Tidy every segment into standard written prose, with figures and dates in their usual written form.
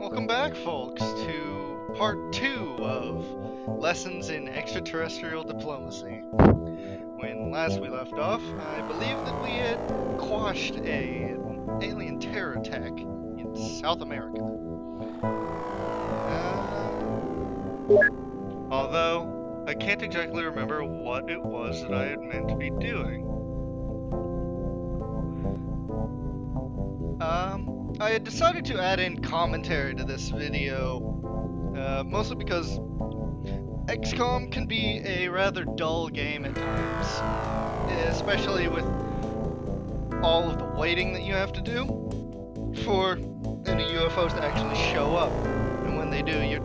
Welcome back, folks, to part 2 of Lessons in Extraterrestrial Diplomacy. When last we left off, I believe that we had quashed an alien terror attack in South America. Although, I can't exactly remember what it was that I had meant to be doing. I had decided to add in commentary to this video, mostly because XCOM can be a rather dull game at times, especially with all of the waiting that you have to do for any UFOs to actually show up, and when they do, you're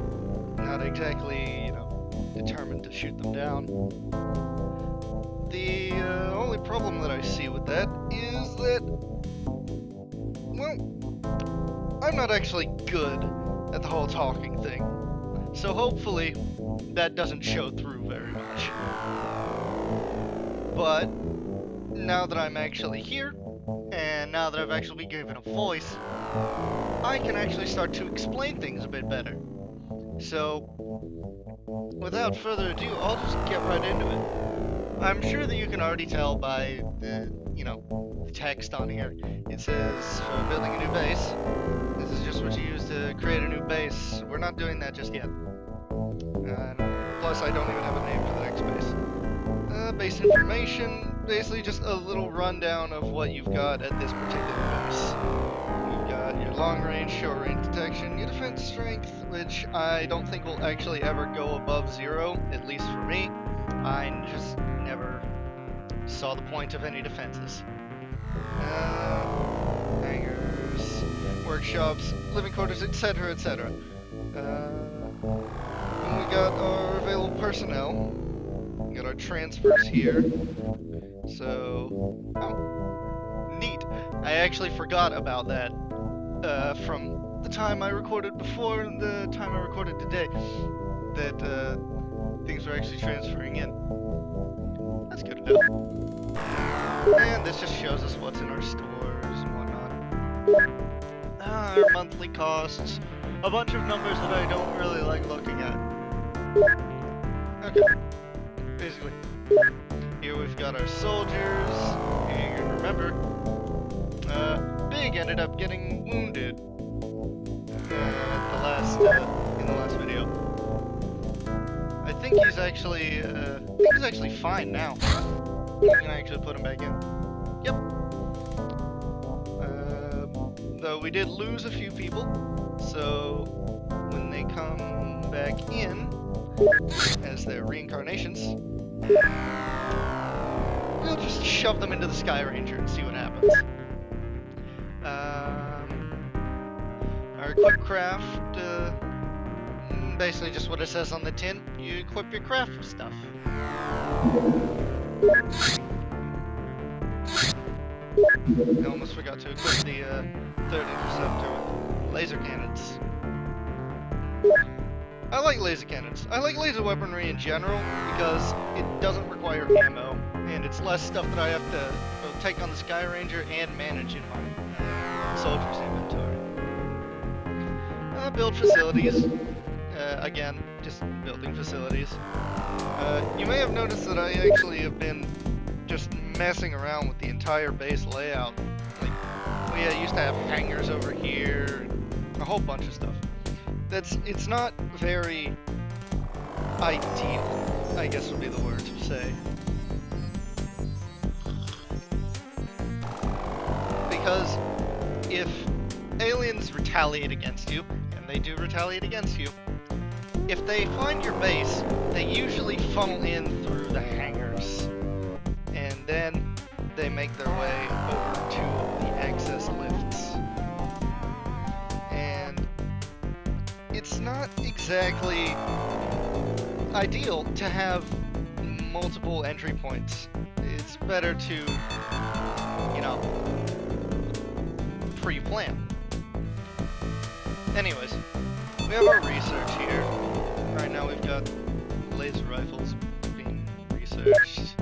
not exactly, determined to shoot them down. The only problem that I see with that is that, well, I'm not actually good at the whole talking thing, so hopefully that doesn't show through very much. But now that I'm actually here, and now that I've actually been given a voice, I can actually start to explain things a bit better. So, without further ado, I'll just get right into it. I'm sure that you can already tell by the text on here. It says, for building a new base, this is just what you use to create a new base. We're not doing that just yet. Plus, I don't even have a name for the next base. Base information, basically just a little rundown of what you've got at this particular base. You've got your long-range, short-range detection, your defense strength, which I don't think will actually ever go above 0, at least for me. I just never saw the point of any defenses. Hangars, workshops, living quarters, etc., etc. And we got our available personnel. We got our transfers here. So, oh, neat. I actually forgot about that from the time I recorded before and the time I recorded today, that things were actually transferring in. That's good to know. And this just shows us what's in our stores and whatnot. Our monthly costs. A bunch of numbers that I don't really like looking at. Okay. Basically. Here we've got our soldiers. And remember, Big ended up getting wounded in the last video. I think he's actually fine now. You can actually put him back in. Yep. Though we did lose a few people, so when they come back in as their reincarnations, we'll just shove them into the Sky Ranger and see what happens. Our equip craft, basically just what it says on the tin. You equip your craft with stuff. I almost forgot to equip the third interceptor with laser cannons. I like laser cannons. I like laser weaponry in general because it doesn't require ammo, and it's less stuff that I have to take on the Sky Ranger and manage in my soldiers' inventory. Build facilities. Again, just building facilities. You may have noticed that I actually have been just messing around with the entire base layout. Like, we used to have hangars over here, and a whole bunch of stuff. It's not very ideal, I guess would be the word to say. Because if aliens retaliate against you, and they do retaliate against you, if they find your base, they usually funnel in through the hangars, and then they make their way over to the access lifts. And it's not exactly ideal to have multiple entry points. It's better to, pre-plan. Anyways, we have our research here. Right now we've got laser rifles being researched.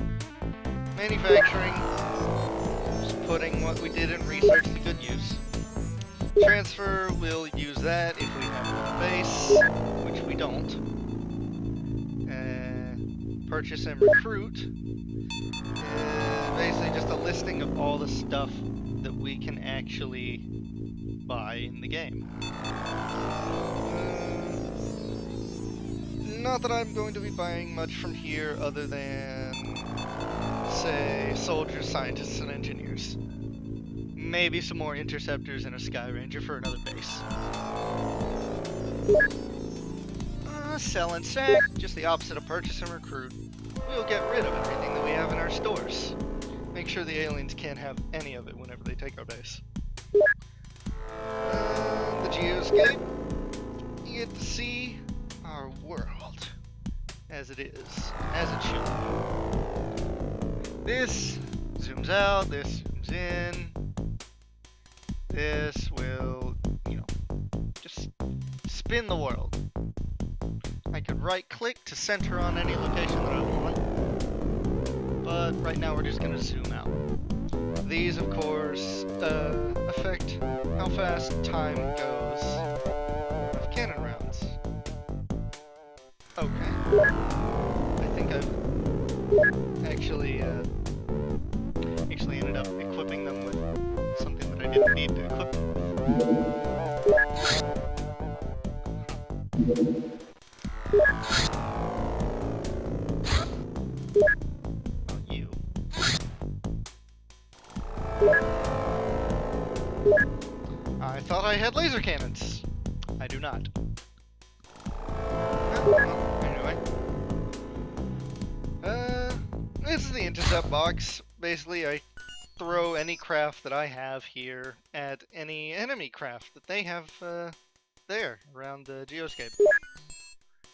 Manufacturing, just putting what we did in research to good use. Transfer, we'll use that if we base, which we don't. Purchase and recruit is basically just a listing of all the stuff that we can actually buy in the game. Not that I'm going to be buying much from here other than, say, soldiers, scientists, and engineers. Maybe some more interceptors and a Sky Ranger for another base. Sell and sack, just the opposite of purchase and recruit. We'll get rid of everything that we have in our stores. Make sure the aliens can't have any of it whenever they take our base. The geoscape. You get to see our world as it is, as it should be. This zooms out, this zooms in. This will, just spin the world. I could right-click to center on any location that I want, but right now we're just going to zoom out. These, of course, affect how fast time goes of cannon rounds. Okay. I think I've actually ended up equipping them with something that I didn't need to equip them with. You. I thought I had laser cannons. I do not. Anyway. This is the intercept box. Basically, I throw any craft that I have here at any enemy craft that they have there around the geoscape.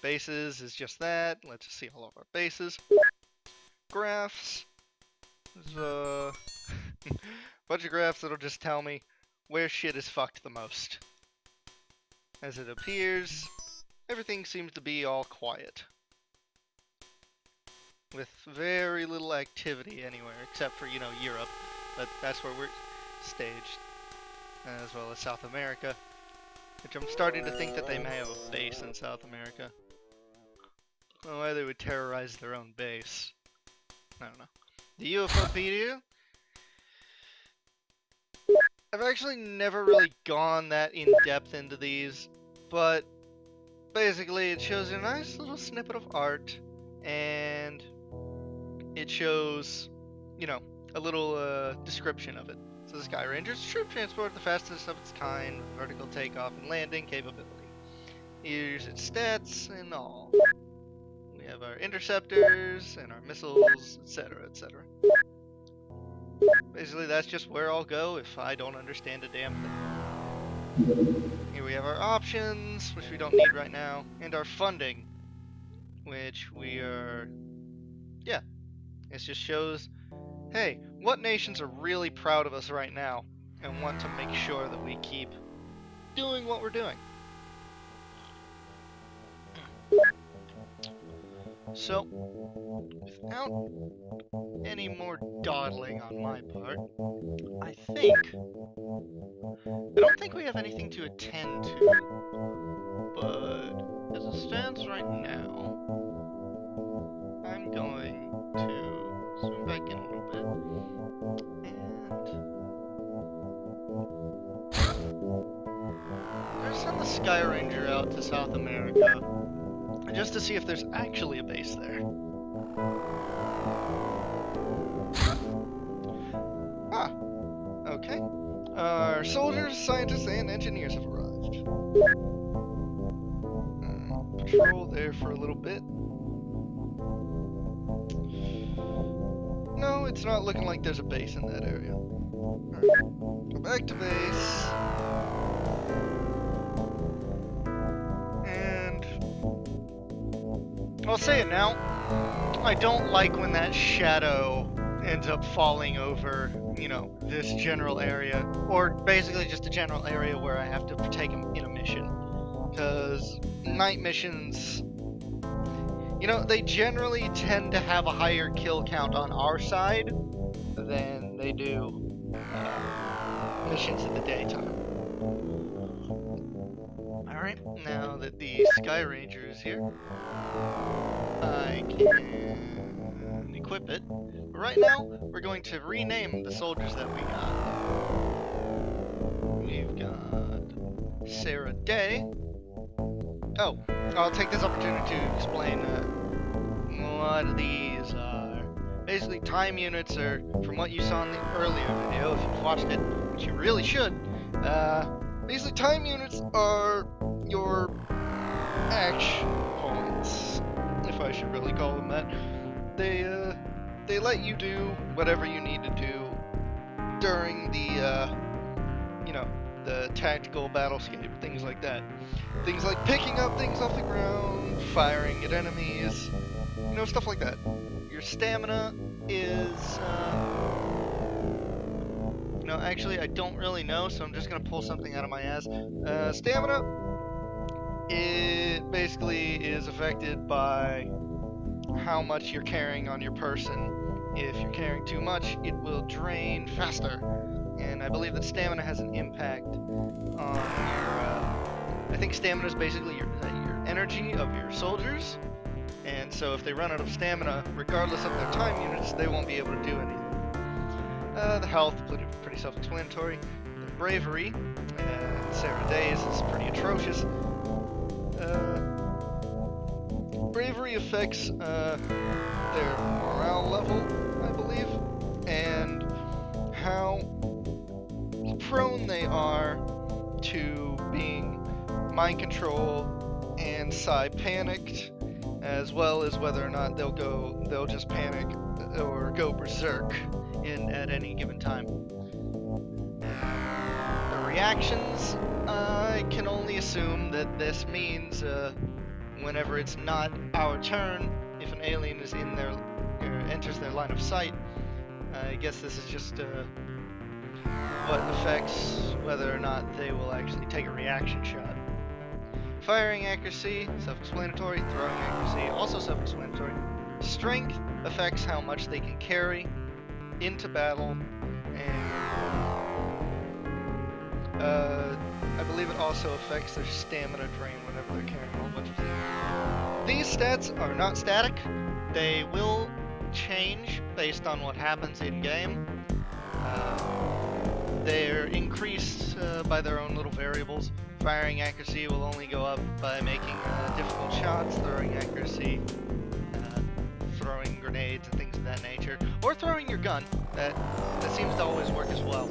Bases is just that. Let's just see all of our bases. Graphs. There's a bunch of graphs that'll just tell me where shit is fucked the most. As it appears, everything seems to be all quiet. With very little activity anywhere, except for, Europe. But that's where we're staged. As well as South America. Which I'm starting to think that they may have a base in South America. I don't know why they would terrorize their own base. I don't know. The UFOpedia? I've actually never really gone that in-depth into these, but basically it shows you a nice little snippet of art, and it shows, a little description of it. So the Sky Ranger's troop transport, the fastest of its kind, vertical takeoff and landing capability. Here's its stats and all. We have our interceptors and our missiles, etc., etc. Basically, that's just where I'll go if I don't understand a damn thing. Here we have our options, which we don't need right now, and our funding, which we are... Yeah, it just shows, hey, what nations are really proud of us right now and want to make sure that we keep doing what we're doing. So, without any more dawdling on my part, I don't think we have anything to attend to, but as it stands right now, I'm going to zoom back in a little bit, and I'm gonna send the Sky Ranger out to South America, just to see if there's actually a base there. Ah, okay. Our soldiers, scientists, and engineers have arrived. Patrol there for a little bit. No, it's not looking like there's a base in that area. Alright, go back to base. And I'll say it now. I don't like when that shadow ends up falling over, this general area. Or basically just a general area where I have to partake in a mission. Because night missions, they generally tend to have a higher kill count on our side than they do missions in the daytime. Alright, now that the Sky Ranger is here, I can equip it. But right now, we're going to rename the soldiers that we got. We've got Sarah Day. Oh, I'll take this opportunity to explain what these are. Basically, time units are, from what you saw in the earlier video, if you've watched it, which you really should, basically time units are your action points, if I should really call them that. They let you do whatever you need to do during the, you know, the tactical battlescape, things like that. Things like picking up things off the ground, firing at enemies, you know, stuff like that. Your stamina is, no, actually, I don't really know, so I'm just gonna pull something out of my ass. Stamina, it basically is affected by how much you're carrying on your person. If you're carrying too much, it will drain faster. And I believe that stamina has an impact on your, I think stamina is basically your energy of your soldiers. And so if they run out of stamina, regardless of their time units, they won't be able to do anything. The health, pretty self-explanatory. The bravery, Sarah Day's is pretty atrocious. Bravery affects their morale level, I believe, and how prone they are to being mind control and panicked, as well as whether or not they'll just panic or go berserk at any given time. The reactions, I can only assume that this means whenever it's not our turn, if an alien is in their enters their line of sight, I guess this is just what affects whether or not they will actually take a reaction shot. Firing accuracy, self-explanatory. Throwing accuracy, also self-explanatory. Strength affects how much they can carry into battle, and I believe it also affects their stamina drain whenever they're carrying a whole bunch of things. These stats are not static. They will change based on what happens in-game. They're increased by their own little variables. Firing accuracy will only go up by making difficult shots. Throwing accuracy, throwing grenades and things of that nature, or throwing your gun. That seems to always work as well.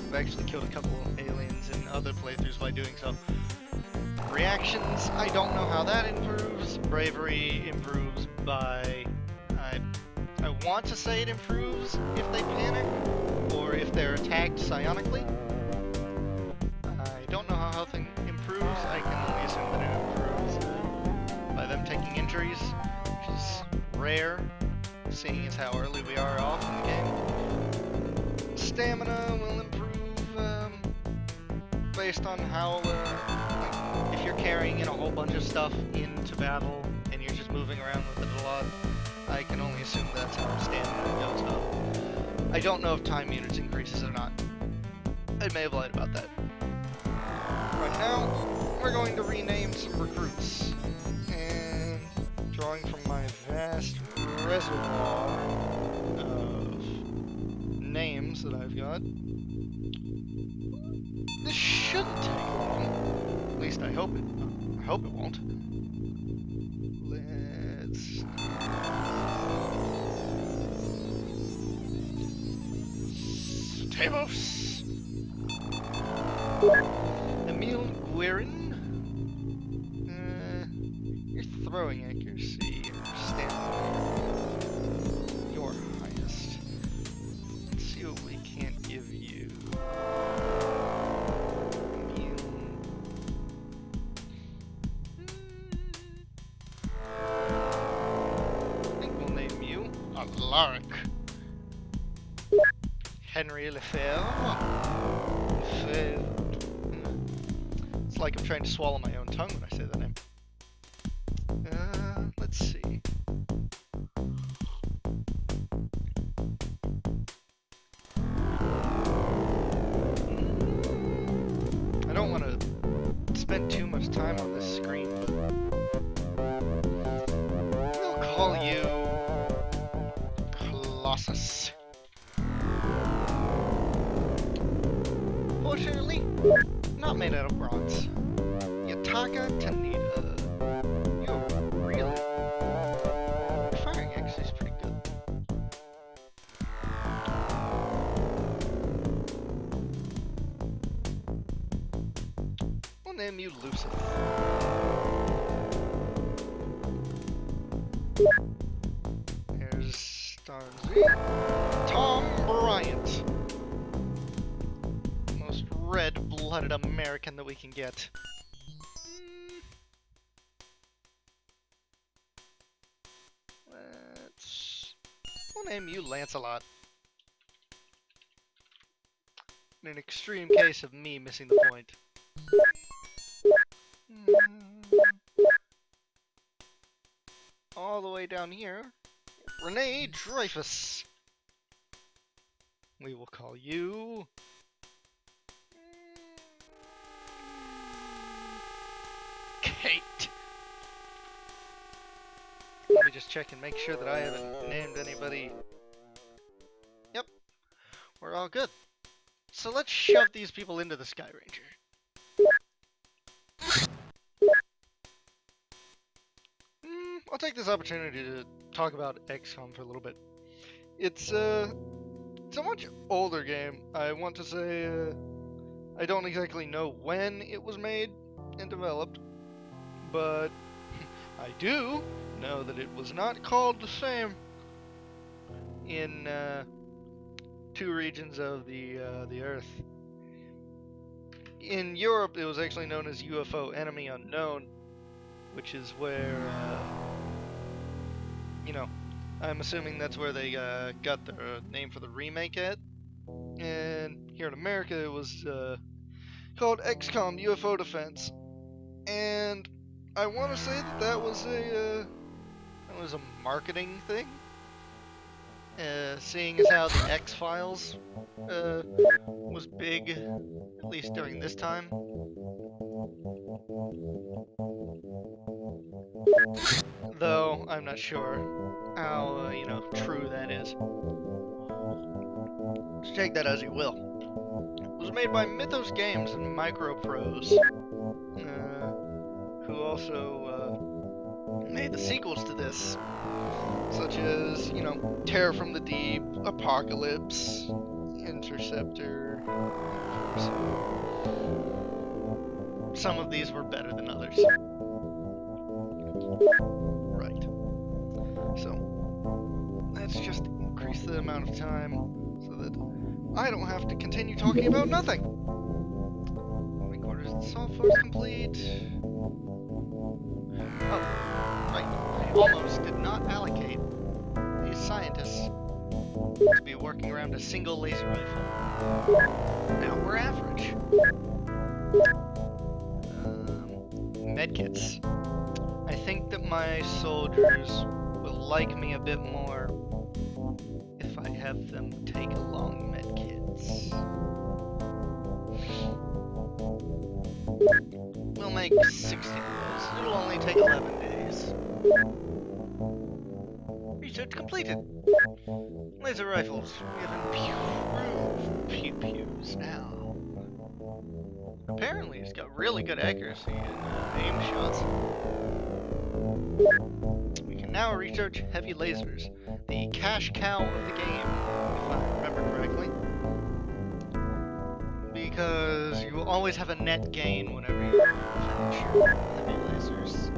I've actually killed a couple of aliens in other playthroughs by doing so. Reactions, I don't know how that improves. Bravery improves by, I want to say it improves if they panic, or if they're attacked psionically. I don't know how health improves. I can only assume that it improves by them taking injuries, which is rare, seeing as how early we are off in the game. Stamina will improve based on how, like, if you're carrying in a whole bunch of stuff into battle and you're just moving around with it a lot, I can only assume that's how stamina goes up. I don't know if time units increases or not. I may have lied about that. Right now, we're going to rename some recruits. And drawing from my vast reservoir of names that I've got, this shouldn't take long. At least I hope it won't. Let's... Tavos! Emil Guerin? Your throwing accuracy, your stamina, your highest. Let's see what we can't give you. Emil... I think we'll name you Alaric. Henry Lefebvre. It's like I'm trying to swallow my own tongue when I say that name. Let's see. I don't want to spend too much time on this screen. We'll call you Colossus. Fortunately, not made out of bronze. Yataka Tanita. You're really... Your firing actually is pretty good. We'll name you Lucifer. There's Starnzy. Tom Bryant. Most red-blooded American that we can get. We'll name you Lancelot. In an extreme case of me missing the point. All the way down here, Renee Dreyfus. We will call you... Kate. Let me just check and make sure that I haven't named anybody. Yep, we're all good. So let's shove these people into the Sky Ranger. I'll take this opportunity to talk about XCOM for a little bit. It's a much older game. I want to say I don't exactly know when it was made and developed, but I do know that it was not called the same in two regions of the Earth. In Europe, it was actually known as UFO Enemy Unknown, which is where, you know, I'm assuming that's where they got their name for the remake at. And here in America, it was called XCOM UFO Defense. And I want to say that that was a marketing thing. Seeing as how the X-Files was big, at least during this time. Though I'm not sure how, you know, true that is. Just take that as you will. It was made by Mythos Games and Microprose, who also made the sequels to this, such as, you know, Terror from the Deep, Apocalypse, Interceptor, of course. Some of these were better than others. Right. So, let's just increase the amount of time so that I don't have to continue talking about nothing. 3/4 of the software is complete. Oh, right. I almost did not allocate these scientists to be working around a single laser rifle. Now we're average. Medkits. I think that my soldiers will like me a bit more if I have them take along medkits. We'll make 16 of those. It'll only take 11 days. Research completed. Laser rifles give improved pew-pews now. Apparently, it's got really good accuracy in aim shots. We can now research heavy lasers, the cash cow of the game, if I remember correctly. Because you will always have a net gain whenever you finish your heavy lasers.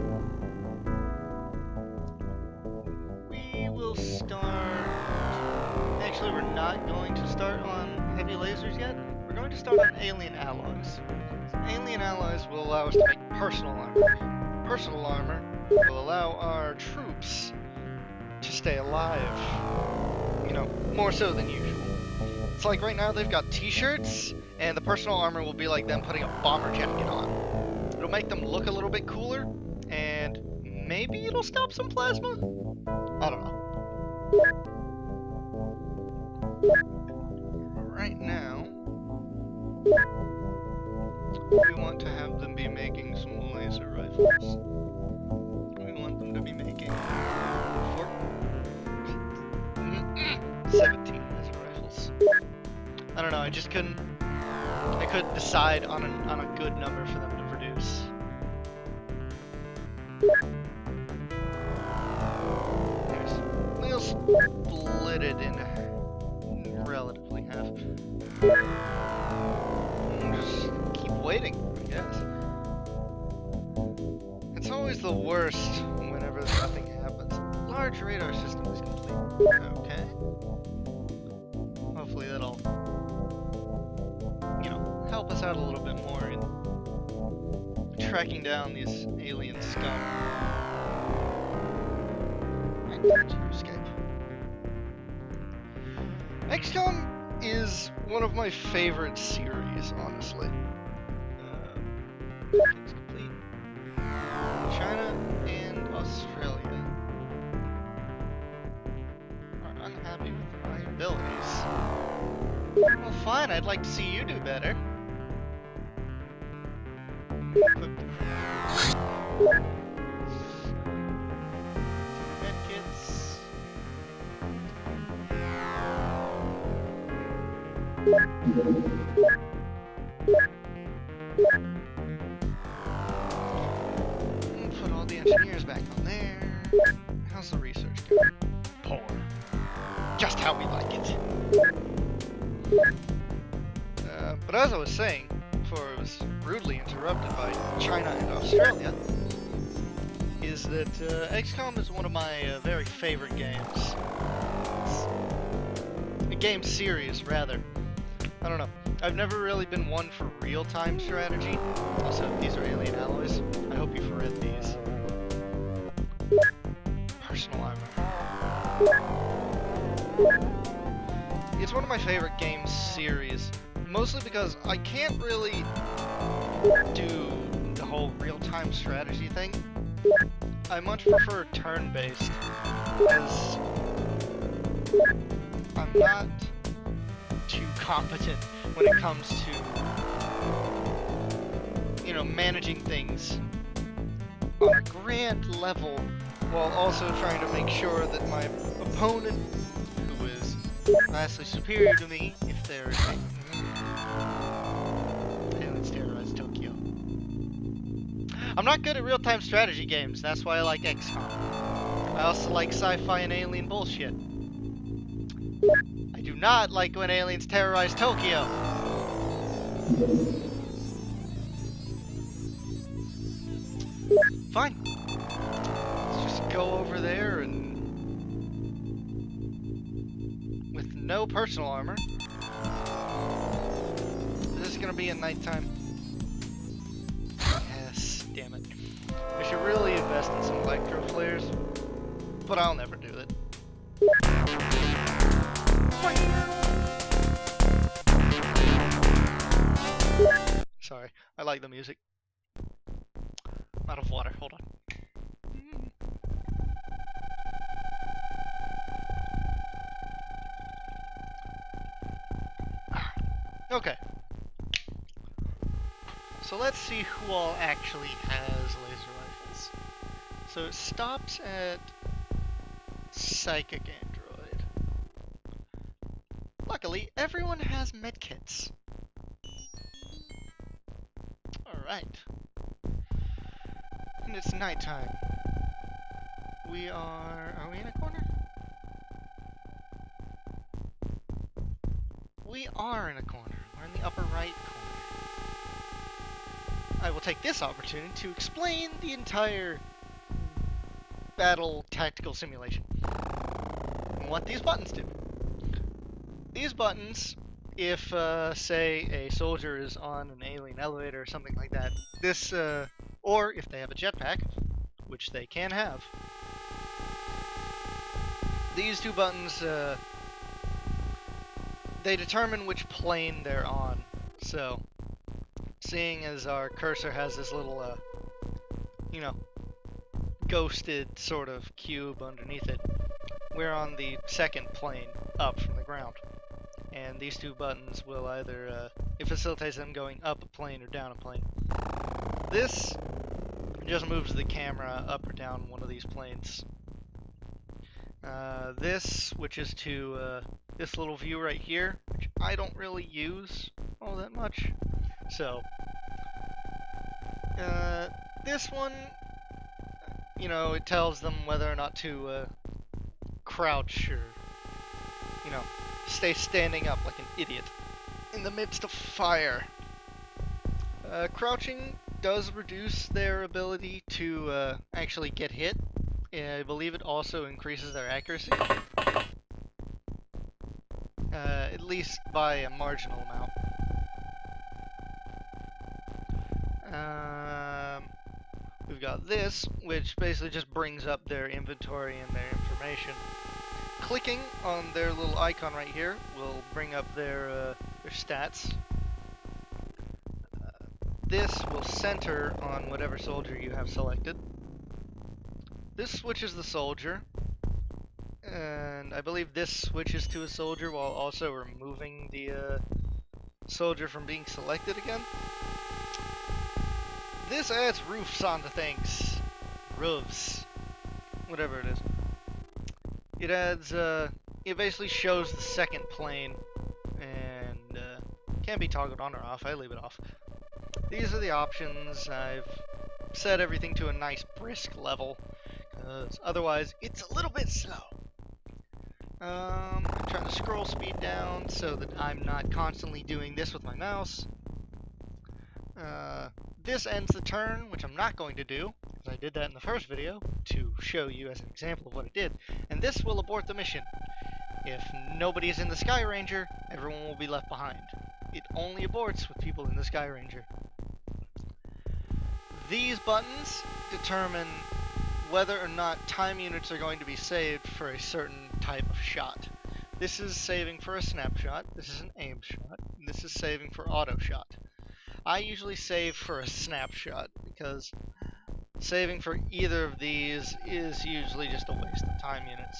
We will start... Actually, we're not going to start on heavy lasers yet. We're going to start on alien alloys. Alien alloys will allow us to make personal armor. Personal armor will allow our troops to stay alive. You know, more so than usual. It's like right now they've got t-shirts, and the personal armor will be like them putting a bomber jacket on. It'll make them look a little bit cooler, and maybe it'll stop some plasma? I don't know. Right now, we want to have them be making some rifles we want them to be making? 17 laser rifles. I don't know, I just couldn't decide on a good number for them to produce. We'll split it in relatively half. And just keep waiting, I guess. It's always the worst whenever nothing happens. Large radar system is complete. Okay. Hopefully that'll, you know, help us out a little bit more in tracking down these alien scum. And to escape. XCOM is one of my favorite series, honestly. It's complete. China and Australia are unhappy with my abilities. Well, fine, I'd like to see you do better. Medkits. Put all the engineers back on there. How's the research going? Poor. Just how we like it. But as I was saying, before I was rudely interrupted by China and Australia, is that XCOM is one of my very favorite games. It's a game series, rather. I don't know. I've never really been one for real-time strategy. Also, these are alien alloys. I hope you've read these. Personal armor. It's one of my favorite game series, mostly because I can't really do the whole real-time strategy thing. I much prefer turn-based, because I'm not too competent when it comes to, you know, managing things on a grand level while also trying to make sure that my opponent, who is vastly superior to me, if they're aliens terrorize Tokyo. I'm not good at real-time strategy games, that's why I like XCOM. I also like sci-fi and alien bullshit. I do not like when aliens terrorize Tokyo. Fine. Let's just go over there and... with no personal armor. This is gonna be at nighttime. Yes, damn it. I should really invest in some electro flares, but I'll never do it. Sorry, I like the music. I'm out of water, hold on. Okay. So let's see who all actually has laser rifles. So it stops at Psychic Android. Luckily, everyone has medkits. Alright. And it's nighttime. Are we in a corner? We are in a corner. We're in the upper right corner. I will take this opportunity to explain the entire battle tactical simulation and what these buttons do. These buttons, if, say, a soldier is on an alien elevator or something like that, this, or if they have a jetpack, which they can have, these two buttons, they determine which plane they're on. So, seeing as our cursor has this little, you know, ghosted sort of cube underneath it, we're on the second plane up from the ground. And these two buttons will either, it facilitates them going up a plane or down a plane. This It just moves the camera up or down one of these planes. This switches to this little view right here, which I don't really use all that much. So, this one, you know, it tells them whether or not to crouch or, you know, stay standing up like an idiot in the midst of fire. Crouching does reduce their ability to actually get hit. I believe it also increases their accuracy. At least by a marginal amount. We've got this, which basically just brings up their inventory and their information. Clicking on their little icon right here will bring up their stats. This will center on whatever soldier you have selected. This switches the soldier, and I believe this switches to a soldier while also removing the soldier from being selected again. This adds roofs onto things. Roofs. Whatever it is. It adds, it basically shows the second plane, and can't be toggled on or off. I leave it off. These are the options. I've set everything to a nice brisk level, because otherwise it's a little bit slow. I'm trying to scroll speed down so that I'm not constantly doing this with my mouse. This ends the turn, which I'm not going to do, because I did that in the first video to show you as an example of what it did. And this will abort the mission. If nobody is in the Sky Ranger, everyone will be left behind. It only aborts with people in the Sky Ranger. These buttons determine whether or not time units are going to be saved for a certain type of shot. This is saving for a snapshot, this is an aim shot, and this is saving for auto shot. I usually save for a snapshot, because saving for either of these is usually just a waste of time units.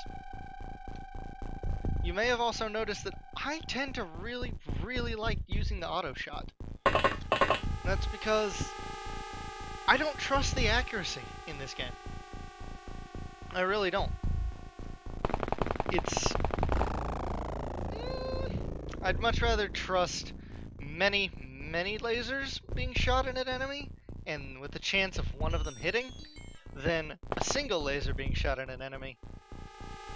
You may have also noticed that I tend to really like using the auto shot. That's because I don't trust the accuracy in this game. I really don't. It's... I'd much rather trust many lasers being shot at an enemy, and with the chance of one of them hitting, than a single laser being shot at an enemy,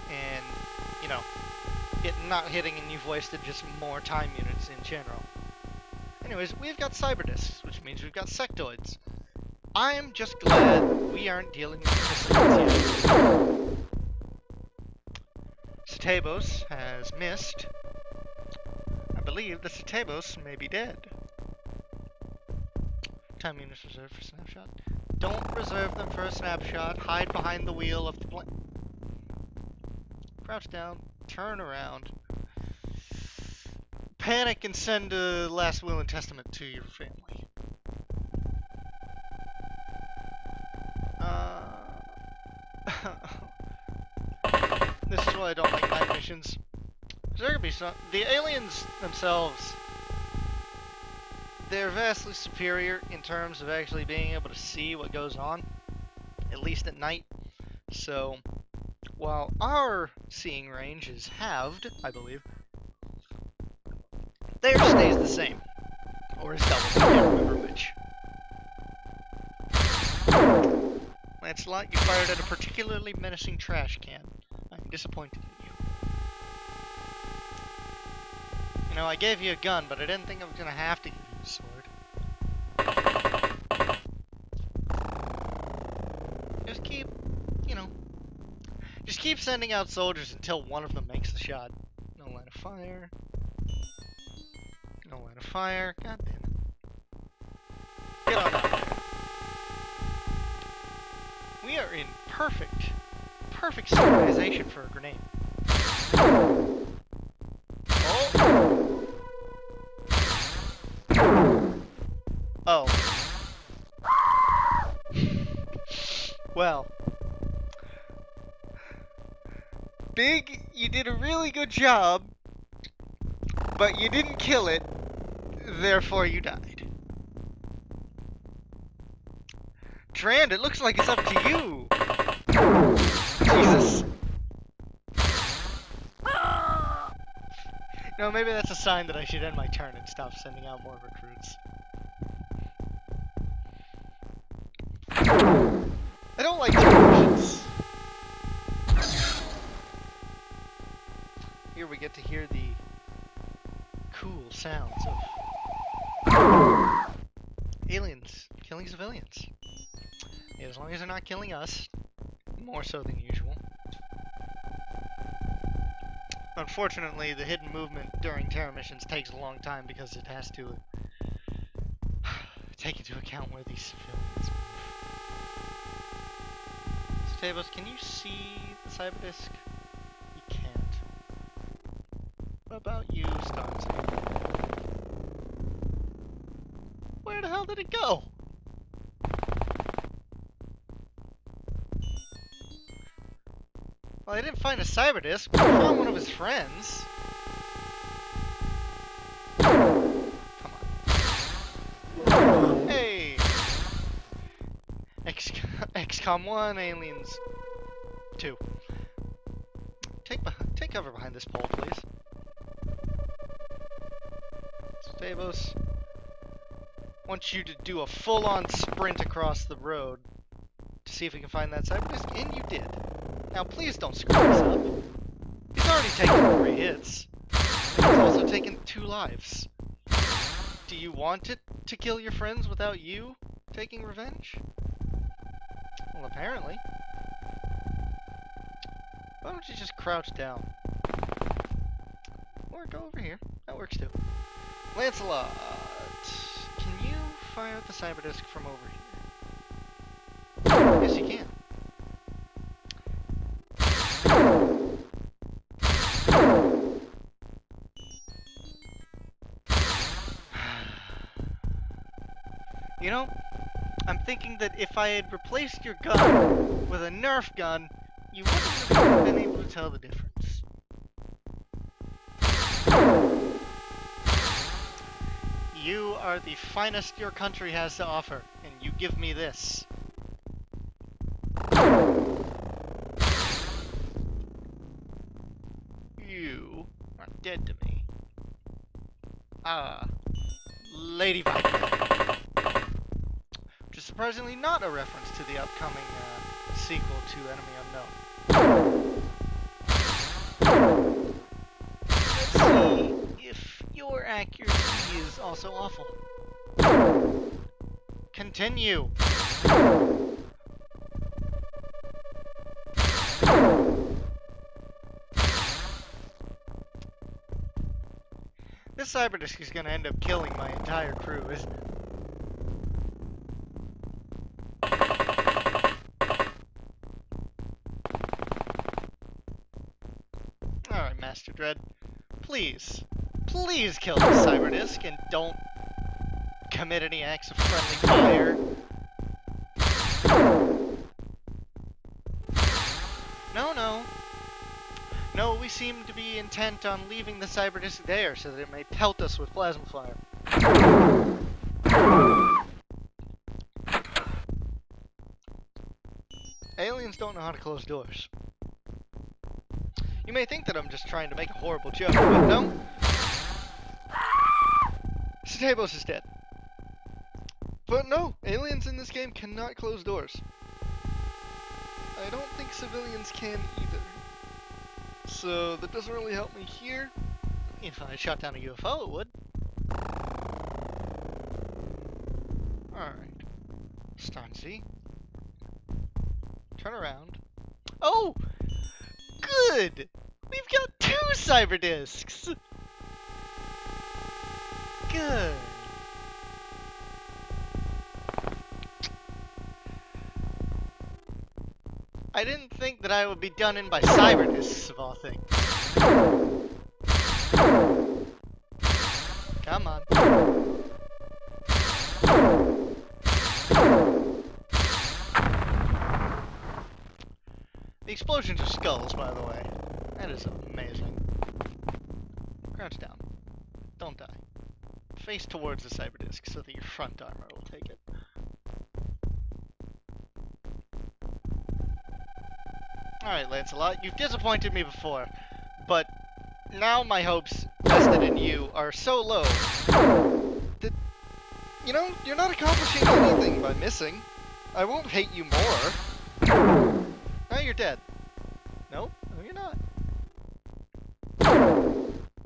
and, you know, it not hitting and you've wasted just more time units in general. Anyways, we've got cyber disks, which means we've got sectoids. I'm just glad we aren't dealing with missiles yet. Satebos has missed. I believe the Satebos may be dead. Time units reserved for snapshot. Don't reserve them for a snapshot. Hide behind the wheel of the plane. Crouch down. Turn around. Panic and send a last will and testament to your family. This is why I don't like night missions. There could be some. The aliens themselves, they're vastly superior in terms of actually being able to see what goes on, at least at night. So, while our seeing range is halved, I believe, theirs stays the same. Or is doubled, I can't remember which. Lancelot, you fired at a particularly menacing trash can. I'm disappointed in you. You know, I gave you a gun, but I didn't think I was gonna have to give you a sword. Just keep, you know, just keep sending out soldiers until one of them makes the shot. No line of fire. No line of fire. God damn it. Get on out there. We are in perfect synchronization for a grenade. Oh. Well. Big, you did a really good job, but you didn't kill it, therefore you died. Strand, it looks like it's up to you. Jesus. No, maybe that's a sign that I should end my turn and stop sending out more recruits. I don't like missions. Here we get to hear the cool sounds of aliens killing civilians. Yeah, as long as they're not killing us, more so than usual. Unfortunately, the hidden movement during terror missions takes a long time because it has to take into account where these civilians move. Stavos, can you see the cyberdisk? You can't. What about you, Starnsy? Where the hell did it go? Well, I didn't find a cyberdisk, but I found one of his friends. Come on. Hey! XCOM 1, Aliens 2. Take cover behind this pole, please. Stavos, want you to do a full-on sprint across the road to see if we can find that cyberdisk, and you did. Now, please don't screw this up. He's already taken 3 hits. He's also taken 2 lives. Do you want it to kill your friends without you taking revenge? Well, apparently. Why don't you just crouch down? Or go over here. That works too. Lancelot, can you fire out the cyberdisk from over here? Yes, you can. You know, I'm thinking that if I had replaced your gun with a Nerf gun, you wouldn't have been able to tell the difference. You are the finest your country has to offer, and you give me this. You are dead to me. Ah, Lady Viper. Which is surprisingly not a reference to the upcoming sequel to Enemy Unknown. Let's see if your accuracy is also awful. Continue. This cyberdisk is gonna end up killing my entire crew, isn't it? Alright, Master Dread. Please kill the cyberdisk and don't commit any acts of friendly fire. No, we seem to be intent on leaving the cyberdisk there so that it may pelt us with plasma fire. Aliens don't know how to close doors. You may think that I'm just trying to make a horrible joke, but no. Stavos is dead. But no, aliens in this game cannot close doors. I don't think civilians can either. So that doesn't really help me here. If I shot down a UFO, it would. Alright. Starnsy. Turn around. Oh! Good! We've got 2 cyberdisks! Good. I didn't think that I would be done in by cyberdisks, of all things. Come on. The explosions are skulls, by the way. That is amazing. Crouch down. Don't die. Face towards the cyberdisk so that your front armor will take it. Alright, Lancelot, you've disappointed me before, but now my hopes vested in you are so low that, you know, you're not accomplishing anything by missing. I won't hate you more. Now you're dead. Nope, no you're not.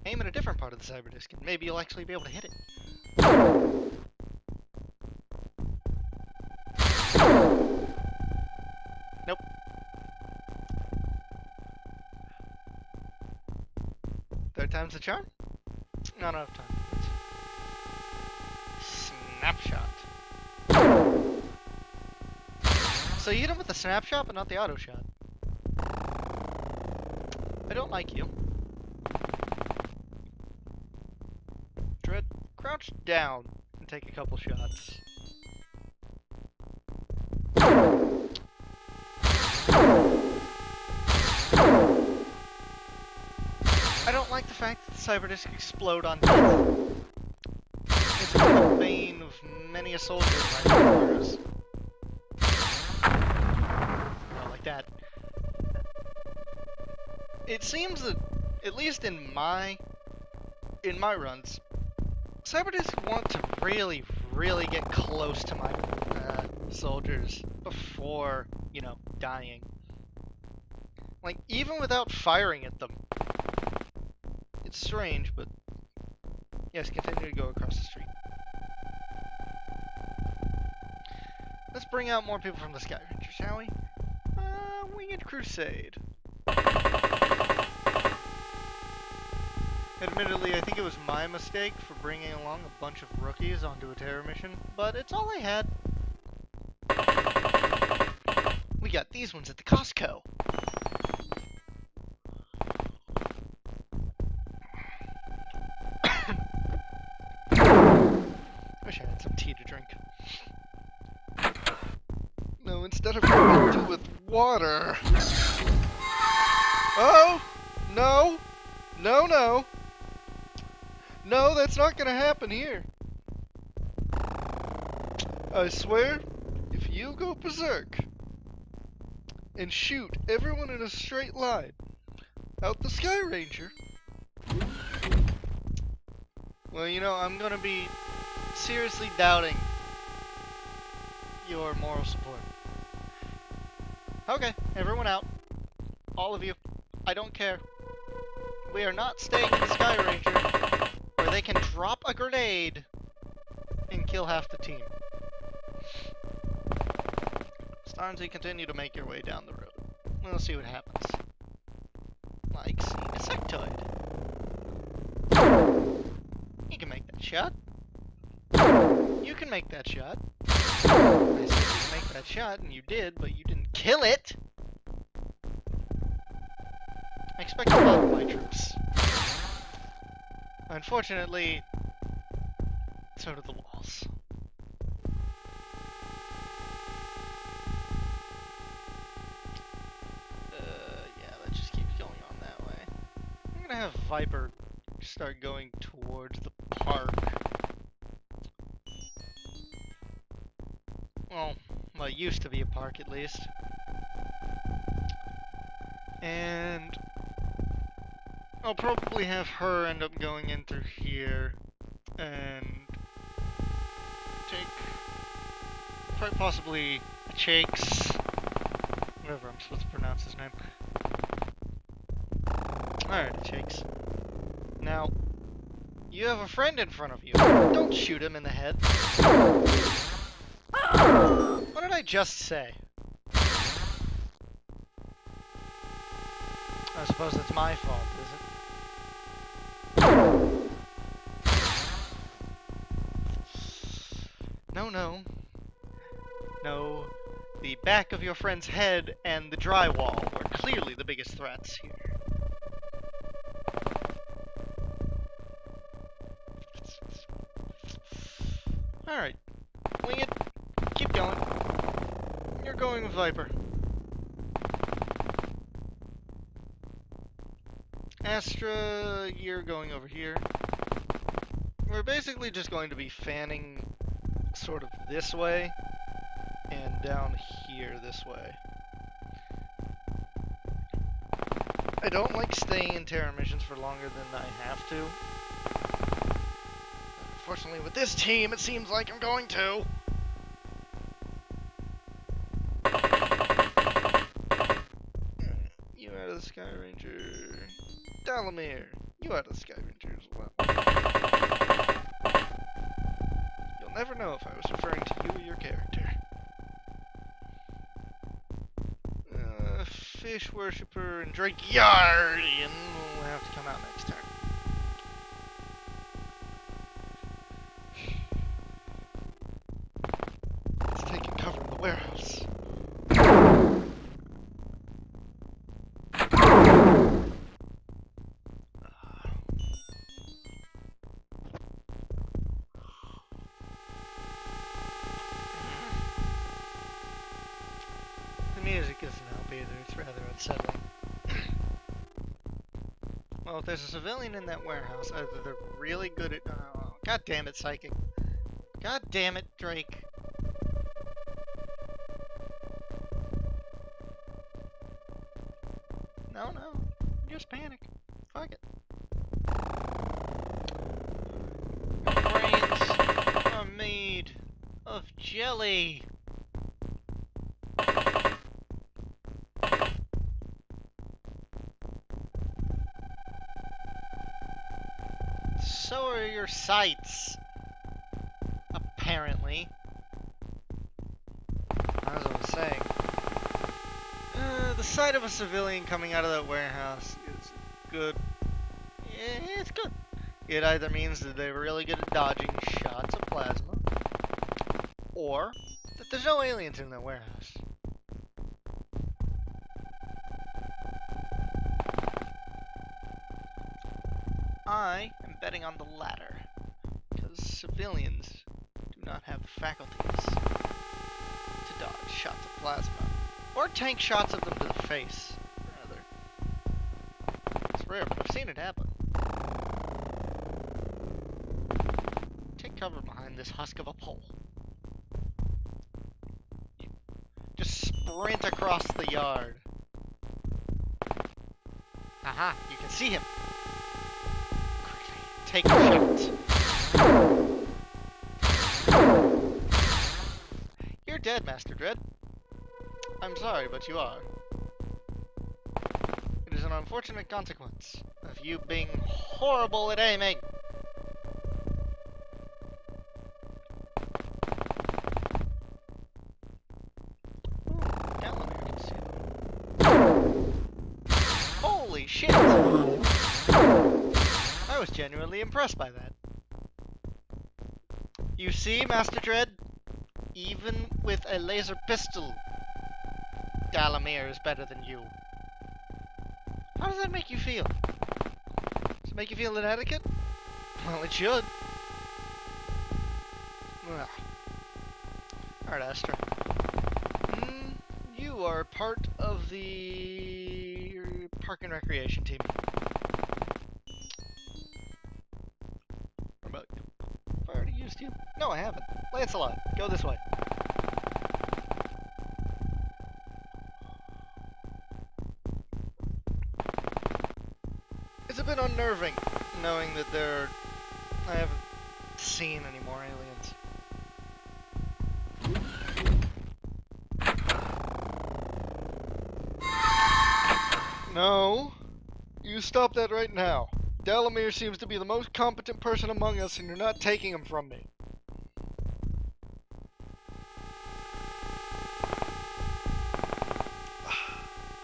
Aim at a different part of the cyber disc, and maybe you'll actually be able to hit it. Nope. Third time's the charm? Not enough time. Snapshot. So you hit him with the snapshot, but not the auto shot. I don't like you. Dread, crouch down and take a couple shots. I don't like the fact that the cyber disc explode on death. It's been the bane of many a soldier in my quarters. Not like that. It seems that, at least in my runs, cyber discs want to really, really get close to my soldiers before, you know, dying. Like, even without firing at them. It's strange, but yes, continue to go across the street. Let's bring out more people from the Sky Ranger, shall we? Winged Crusade. Admittedly, I think it was my mistake for bringing along a bunch of rookies onto a terror mission, but it's all I had. We got these ones at the Costco. Wish I had some tea to drink. No, instead of going into with water. Oh! No! No, no! No, that's not gonna happen here. I swear, if you go berserk and shoot everyone in a straight line out the Sky Ranger, well, you know, I'm gonna be seriously doubting your moral support. Okay, everyone out. All of you. I don't care. We are not staying in the Sky Ranger, where they can drop a grenade and kill half the team. It's time to continue to make your way down the road. We'll see what happens. Like seeing a sectoid. You can make that shot. You can make that shot. I said you can make that shot, and you did, but you didn't kill it! I expect a lot of my troops. Unfortunately, so do the walls. Yeah, let's just keep going on that way. I'm gonna have Viper start going towards the park. Well, it used to be a park at least. And I'll probably have her end up going in through here and take quite possibly a Chakes, whatever I'm supposed to pronounce his name. Alright, a Chakes. Now, you have a friend in front of you. Don't shoot him in the head. What did I just say? I suppose it's my fault, is it? No, no. No. The back of your friend's head and the drywall were clearly the biggest threats here. Alright. Wing it. Keep going. You're going with Viper. Astra, you're going over here. We're basically just going to be fanning sort of this way and down here this way. I don't like staying in terror missions for longer than I have to. Unfortunately, with this team, it seems like I'm going to. You out of the Sky Ranger. Dalamir, you out of the Sky Ranger as well. You'll never know if I was referring to you or your character. Fish Worshipper and Drake Yardian will have to come out next turn. It's taking cover in the warehouse. The music isn't help either, it's rather unsettling. Well, if there's a civilian in that warehouse, either they're really good at... God damn it, Psychic. God damn it, Drake. No, just panic. Fuck it. Your brains are made of jelly. So are your sights. Apparently. As I was saying. The sight of a civilian coming out of that warehouse is good. It's good. It either means that they're really good at dodging shots of plasma, or that there's no aliens in that warehouse. I am betting on the latter, because civilians do not have the faculties to dodge shots of plasma. Or tank shots of them to the face, rather. It's rare, but I've seen it happen. Take cover behind this husk of a pole. Just sprint across the yard. Aha, you can see him. Quickly, take a shot. You're dead, Master Dread. I'm sorry, but you are. It is an unfortunate consequence of you being horrible at aiming. Ooh, down there you can see them. Holy shit! I was genuinely impressed by that. You see, Master Dread? Even with a laser pistol, Dalamir is better than you. How does that make you feel? Does it make you feel inadequate? Well, it should. Alright, Astra. You are part of the Park and Recreation team. What about you? Have I already used you? No, I haven't. Lancelot, go this way. It's a bit unnerving knowing that I haven't seen any more aliens. No, you stop that right now. Dalamir seems to be the most competent person among us, and you're not taking him from me.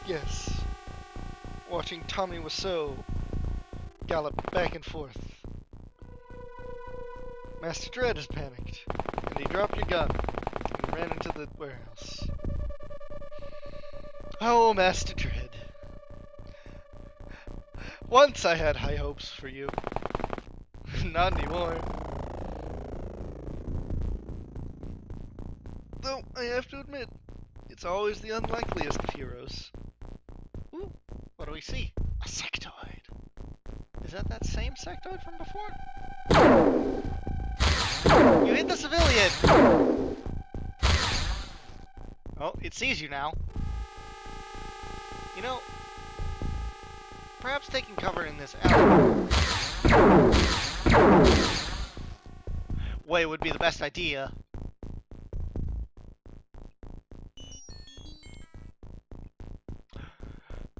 Yes. Watching Tommy Wiseau gallop back and forth. Master Dread has panicked, and he dropped your gun, and ran into the warehouse. Oh, Master Dread. Once I had high hopes for you. Not anymore. Though, I have to admit, it's always the unlikeliest of heroes. Ooh, what do we see? A sectoid. Is that same sectoid from before? You hit the civilian! Oh, it sees you now. You know, Perhaps taking cover in this alley way would be the best idea.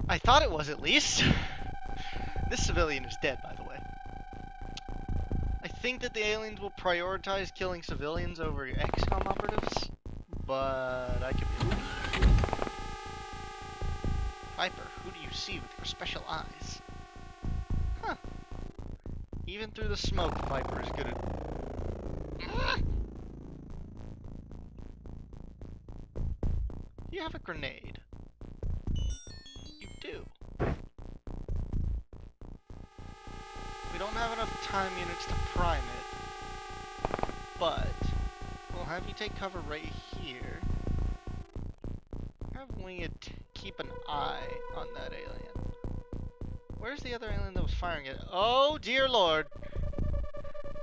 I thought it was, at least. This civilian is dead, by the way. I think that the aliens will prioritize killing civilians over XCOM operatives, but I could be wrong. Viper, who do you see with your special eyes? Huh. Even through the smoke, Viper is good at... You have a grenade. You do. We don't have enough time units to prime it, but we'll have you take cover right here. Have Winged keep an eye on that alien. Where's the other alien that was firing it? Oh, dear lord.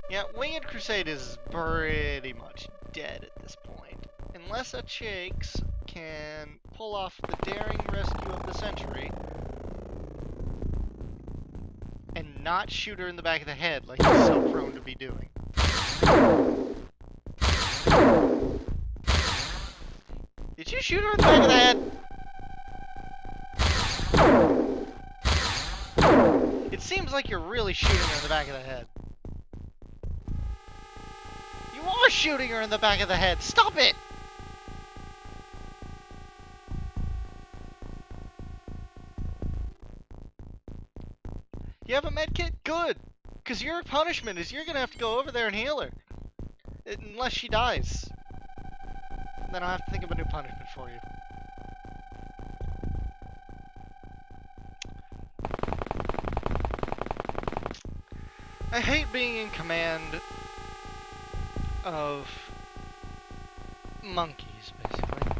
Yeah, Winged Crusade is pretty much dead at this point. Unless a Chakes can pull off the daring rescue of the century and not shoot her in the back of the head like he's so prone to be doing. Did you shoot her in the back of the head? It seems like you're really shooting her in the back of the head. You are shooting her in the back of the head! Stop it! You have a medkit? Good! Because your punishment is you're gonna have to go over there and heal her. Unless she dies. Then I'll have to think of a new punishment for you. I hate being in command of monkeys, basically.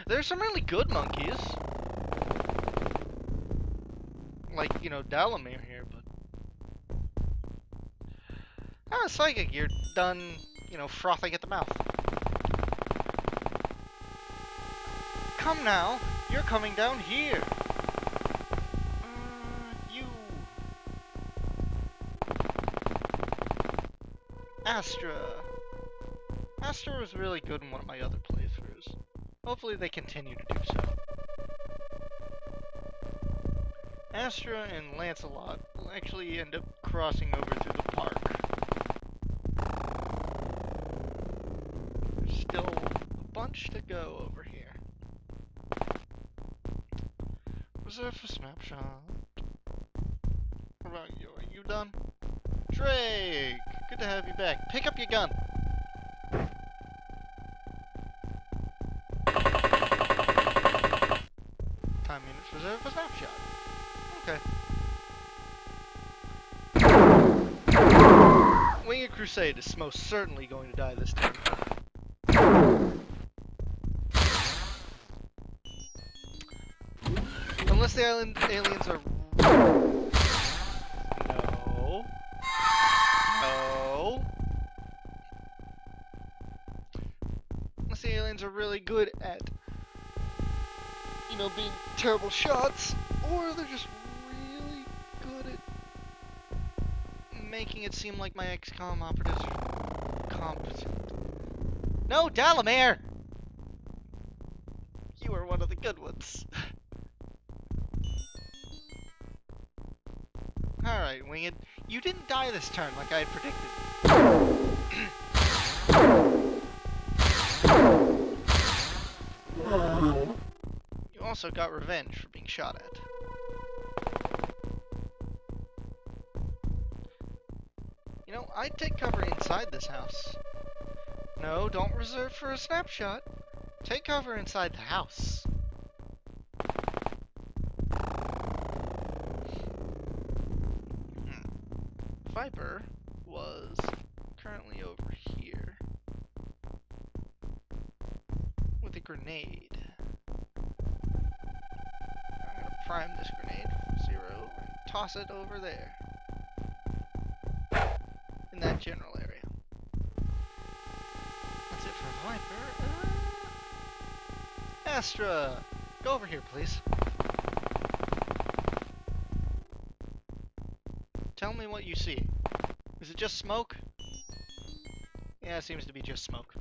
There's some really good monkeys. Like, you know, Dalamir here, but... Ah, Psychic, you're done, you know, frothing at the mouth. Come now, you're coming down here. You... Astra. Astra was really good in one of my other playthroughs. Hopefully they continue to do so. Astra and Lancelot will actually end up crossing over through the park. There's still a bunch to go over here. Reserve for snapshot. What about you? Are you done? Drake! Good to have you back. Pick up your gun! Time units reserved for snapshot. Okay. Winged Crusade is most certainly going to die this time. Unless the aliens are... No. No. Unless the aliens are really good at, you know, being terrible shots, or they're just really good at making it seem like my XCOM operatives are competent. No, Dalamir! You are one of the good ones. Alright, Winged. You didn't die this turn like I had predicted. You also got revenge for being shot at. You know, I'd take cover inside this house. No, don't reserve for a snapshot. Take cover inside the house. Viper was currently over here with a grenade. I'm gonna prime this grenade for 0 and toss it over there. In that general area. That's it for Viper. Astra! Go over here, please. tell me what you see. Is it just smoke? Yeah, it seems to be just smoke.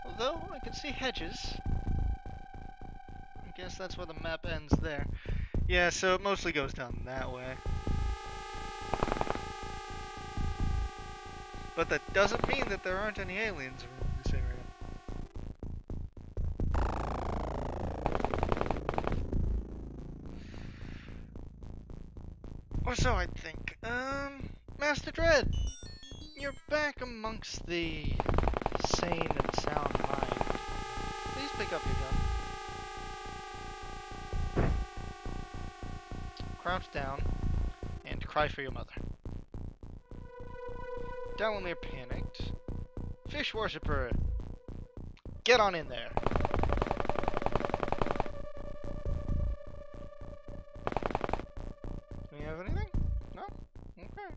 Although, I can see hedges. I guess that's where the map ends there. Yeah, so it mostly goes down that way. But that doesn't mean that there aren't any aliens around this area. Or so I think. Master Dread! You're back amongst the sane and sound mind. Please pick up your gun. Crouch down and cry for your mother. Dalamir panicked. Fish worshipper! Get on in there! Do we have anything? No? Okay.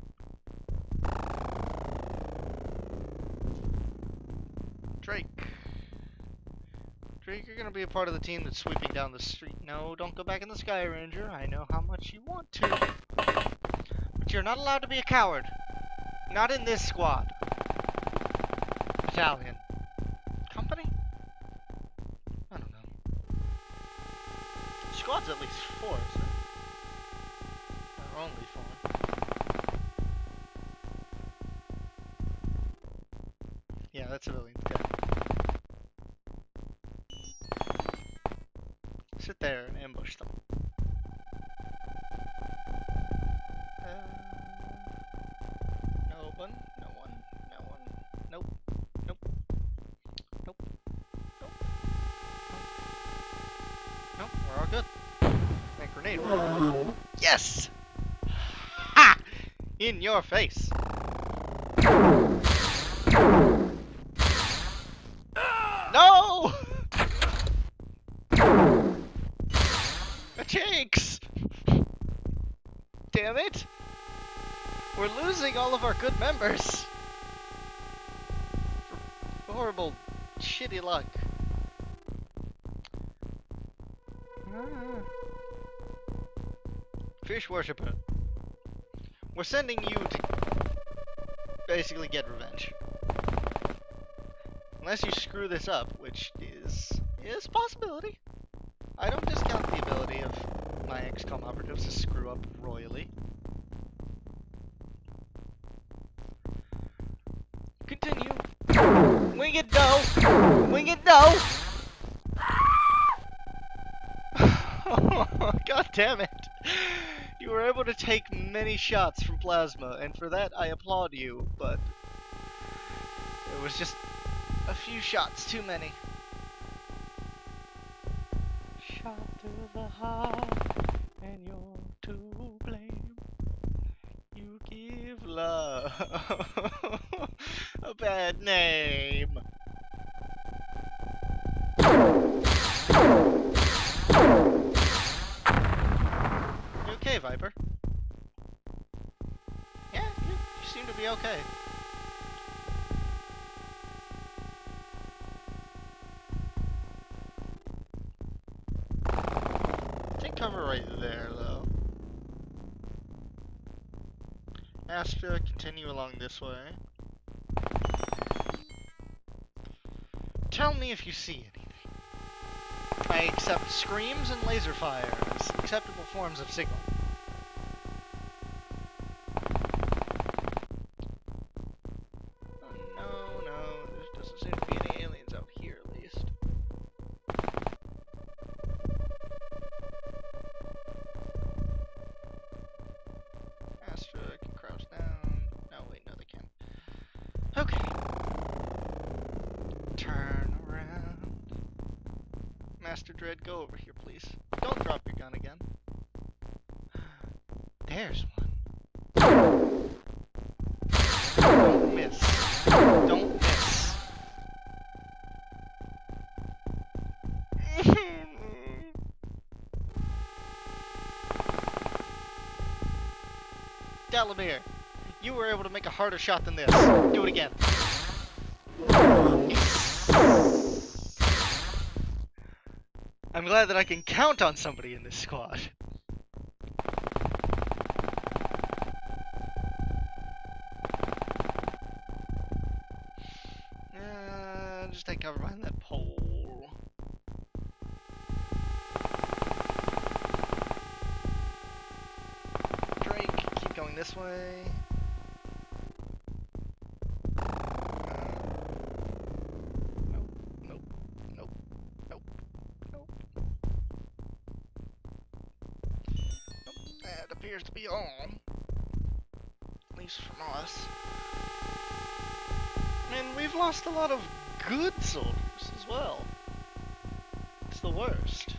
Drake. Drake, you're gonna be a part of the team that's sweeping down the street. No, don't go back in the Sky Ranger. I know how much you want to. But you're not allowed to be a coward. Not in this squad. Battalion. Company? I don't know. Squad's at least 4, isn't it? Or only 4. Yeah, that's civilians. Dead. Sit there and ambush them. No one. Nope. Nope. Nope. Nope. Nope. We're all good. And grenade. Yes! Ha! In your face. No! The cheeks! Damn it! We're losing all of our good members. For horrible, shitty luck. Fish worshipper. We're sending you to basically get revenge. Unless you screw this up, which is a possibility. I don't discount the ability of my XCOM operatives to screw up royally. Continue. Wing it, no! Wing it, no! God damn it! You were able to take many shots from plasma, and for that I applaud you, but it was just a few shots too many. Shot to the heart, and you're to blame. You give love a bad name. You okay, Viper? Yeah, you seem to be okay. Take cover right there, though. Astra, continue along this way. Tell me if you see anything. I accept screams and laser fire as acceptable forms of signal. Oh, no, there doesn't seem to be any aliens out here, at least. Astra can crouch down. No, wait, no, they can't. Okay. Turn around. Master Dread, go over here, please. Don't drop your gun again. There's one. Don't miss. Don't miss. Dalamir, you were able to make a harder shot than this. Do it again. I'm glad that I can count on somebody in this squad. Just take cover behind that pole. Drake, keep going this way. That appears to be all. At least from us. And we've lost a lot of good soldiers as well. It's the worst.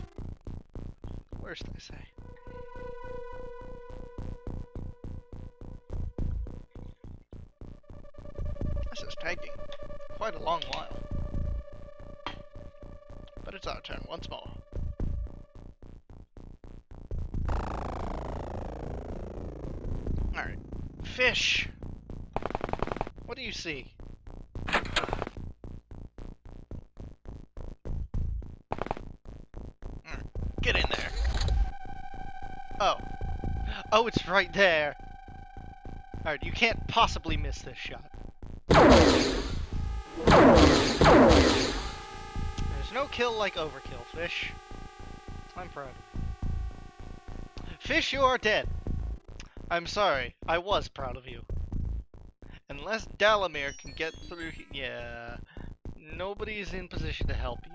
The worst, I say. This is taking quite a long while. But it's our turn once more. Alright. Fish! What do you see? Get in there. Oh. Oh, it's right there. Alright, you can't possibly miss this shot. There's no kill like overkill, Fish. I'm proud of you. Fish, you are dead. I'm sorry. I was proud of you. Unless Dalamir can get through... Yeah. Nobody's in position to help you.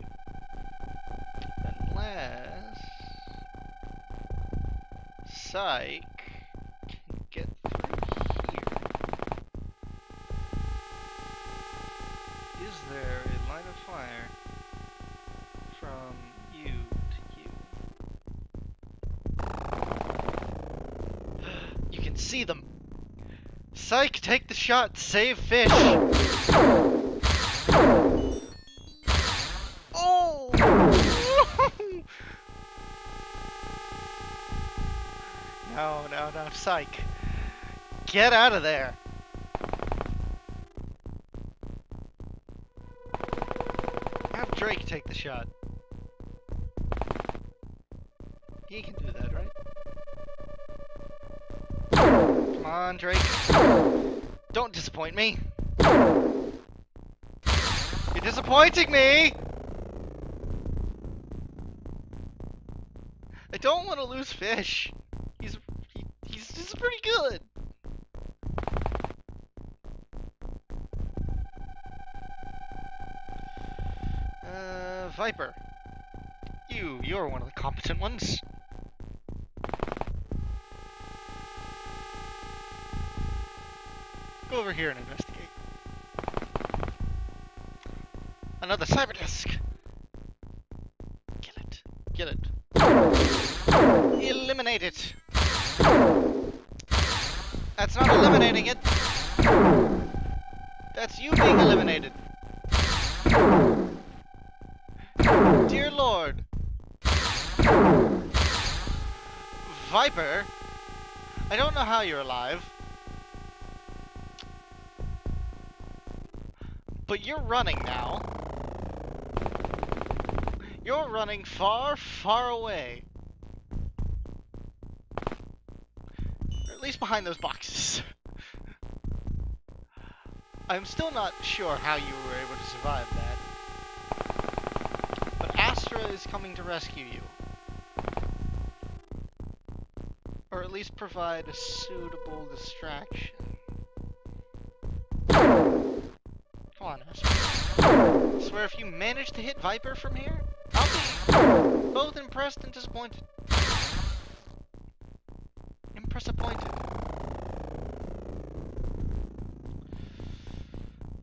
Unless... Psych can get through here. Is there a line of fire from you to you? You can see them! Psych, take the shot, save Fish! Oh! No, no, no, Psych. Get out of there! Have Drake take the shot. He can do that, right? Come on, Drake. Don't disappoint me. You're disappointing me! I don't want to lose Fish. He's just pretty good. Viper. You're one of the competent ones. Go over here and investigate. Another cyber disk. Kill it. Get it. Eliminate it. That's not eliminating it. That's you being eliminated. Dear Lord. Viper. I don't know how you're alive. But you're running now. You're running far, far away. Or at least behind those boxes. I'm still not sure how you were able to survive that. But Astra is coming to rescue you. Or at least provide a suitable distraction. Come on, Astra. I swear if you manage to hit Viper from here, I'll be both impressed and disappointed. Impress-appointed.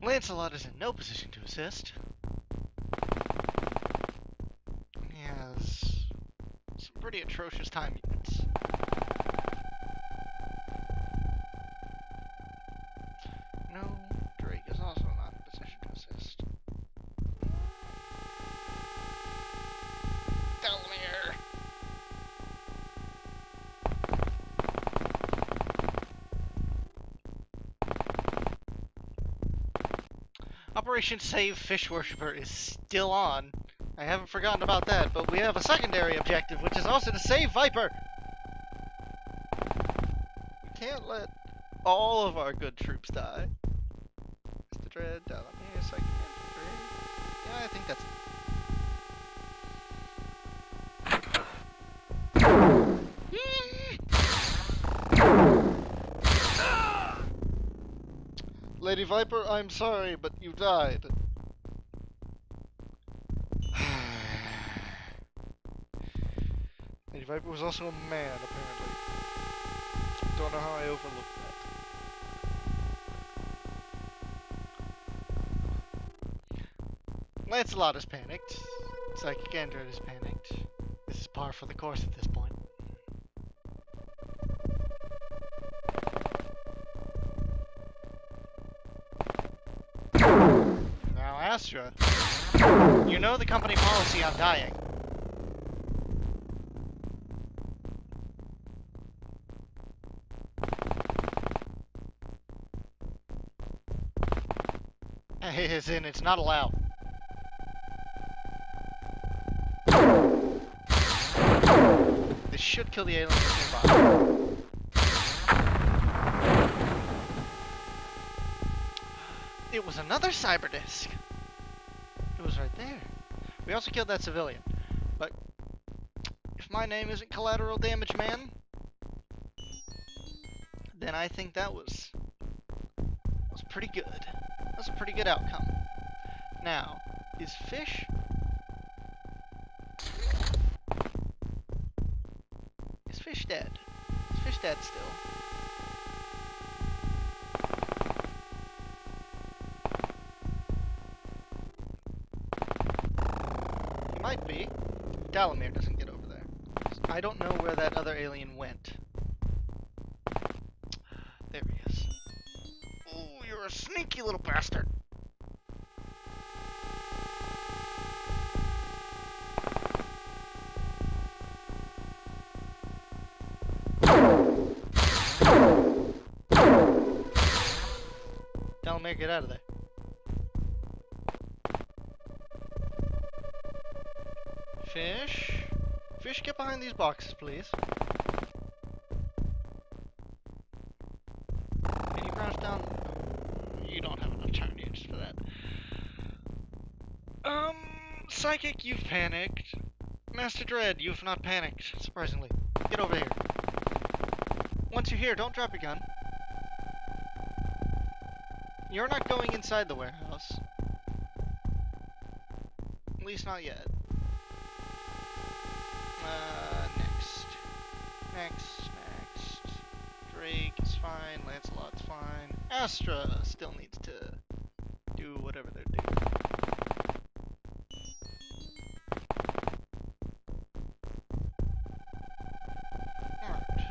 Lancelot is in no position to assist. He has some pretty atrocious time units. No, Drake is also not in position to assist. Dalamir! Operation Save Fish Worshipper is still on. I haven't forgotten about that, but we have a secondary objective, which is also to save Viper! We can't let all of our good troops die. Mr. Dread, Dalamir, Psychic Infantry. Yeah, I think that's... Lady Viper, I'm sorry, but you died. Lady Viper was also a man, apparently. Don't know how I overlooked that. Lancelot is panicked. Psychic Android is panicked. This is par for the course at this point. Now, Astra, you know the company policy on dying. As in, it's not allowed. This should kill the aliens nearby. It was another cyber disk. It was right there. We also killed that civilian. But if my name isn't Collateral Damage Man, then I think that was pretty good. That was a pretty good outcome. Now, is Fish? Is Fish dead? Is Fish dead still? He might be. Dalamir doesn't get over there. I don't know where that other alien went. There he is. Ooh, you're a sneaky little bastard. Dalamir, get out of there. Fish? Fish, get behind these boxes, please. Can you crouch down? You don't have enough turn units for that. Psychic, you've panicked. Master Dread, you've not panicked, surprisingly. Get over here. Once you're here, don't drop your gun. You're not going inside the warehouse. At least not yet. Next. Drake is fine, Lancelot's fine. Astra still needs to do whatever they're doing. Alright.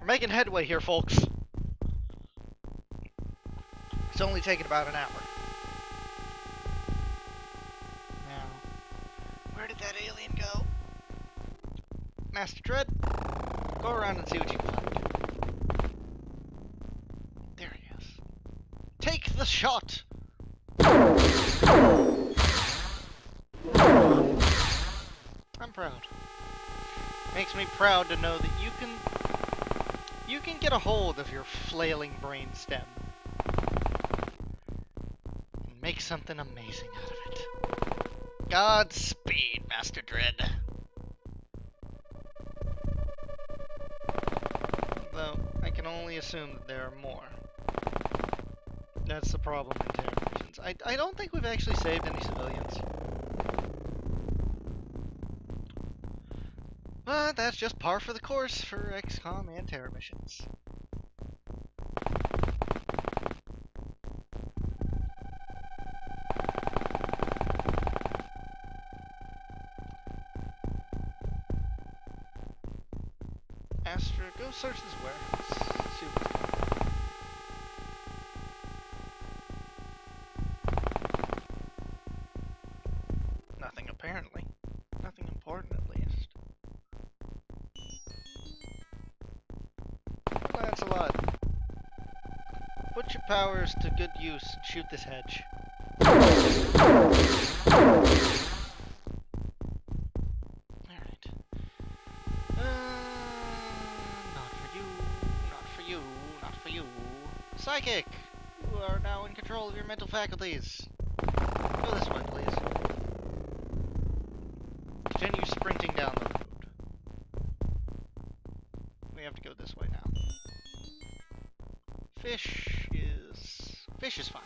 We're making headway here, folks. It's only taken about an hour. Where did that alien go? Master Dread, go around and see what you can find. There he is. Take the shot! I'm proud. Makes me proud to know that you can get a hold of your flailing brain stem and make something amazing out of it. Godspeed, Master Dread. Though, I can only assume that there are more. That's the problem in terror missions. I don't think we've actually saved any civilians. But that's just par for the course for XCOM and terror missions. Astra, go search this warehouse. See what's going on. Nothing apparently. Nothing important at least. Lancelot, put your powers to good use and shoot this hedge. Psychic! You are now in control of your mental faculties. Go this way, please. Continue sprinting down the road. We have to go this way now. Fish is fine.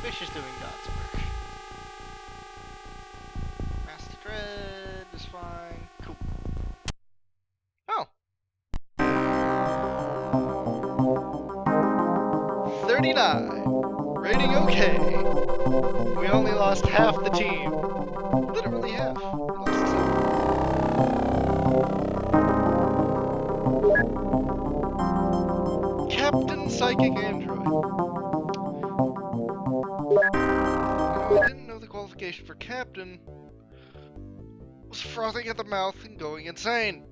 Fish is doing God's work. Master Dread is fine. Cool. Oh. 39. Rating okay. We only lost half the team. Literally half. We lost 7. Captain Psychic Android. I didn't know the qualification for captain was frothing at the mouth and going insane.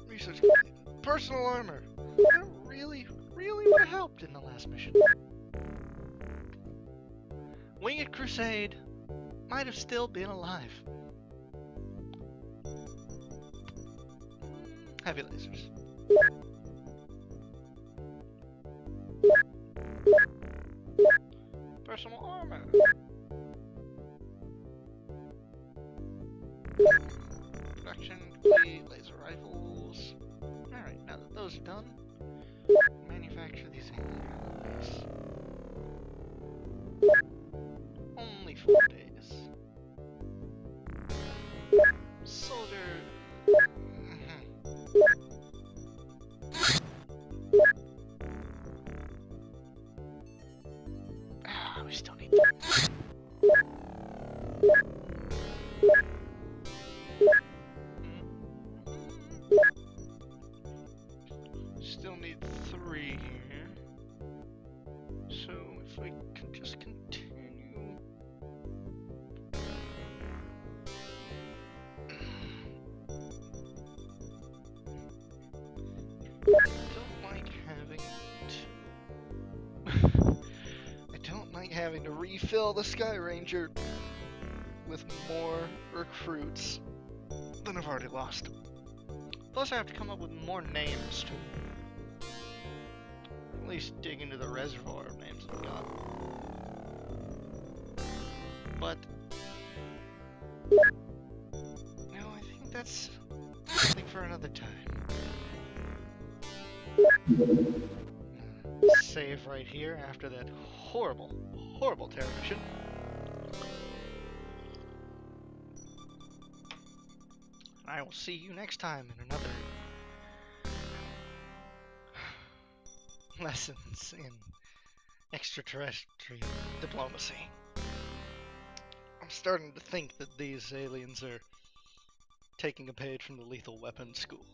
Research complete. Personal armor. That really would have helped in the last mission. Winged Crusade might have still been alive. Heavy lasers. Personal armor. Production complete. Laser rifles. Alright, now that those are done, manufacture these aliens. Only 4 days. Soldier. We still need 3. Still need 3 here. So if we can just continue. I don't like having to refill the Sky Ranger with more recruits than I've already lost. Plus I have to come up with more names too. At least dig into the reservoir of names I've got. But no, I think that's something for another time. Save right here after that horrible terror mission. I will see you next time in another lessons in extraterrestrial diplomacy. I'm starting to think that these aliens are taking a page from the Lethal Weapon school.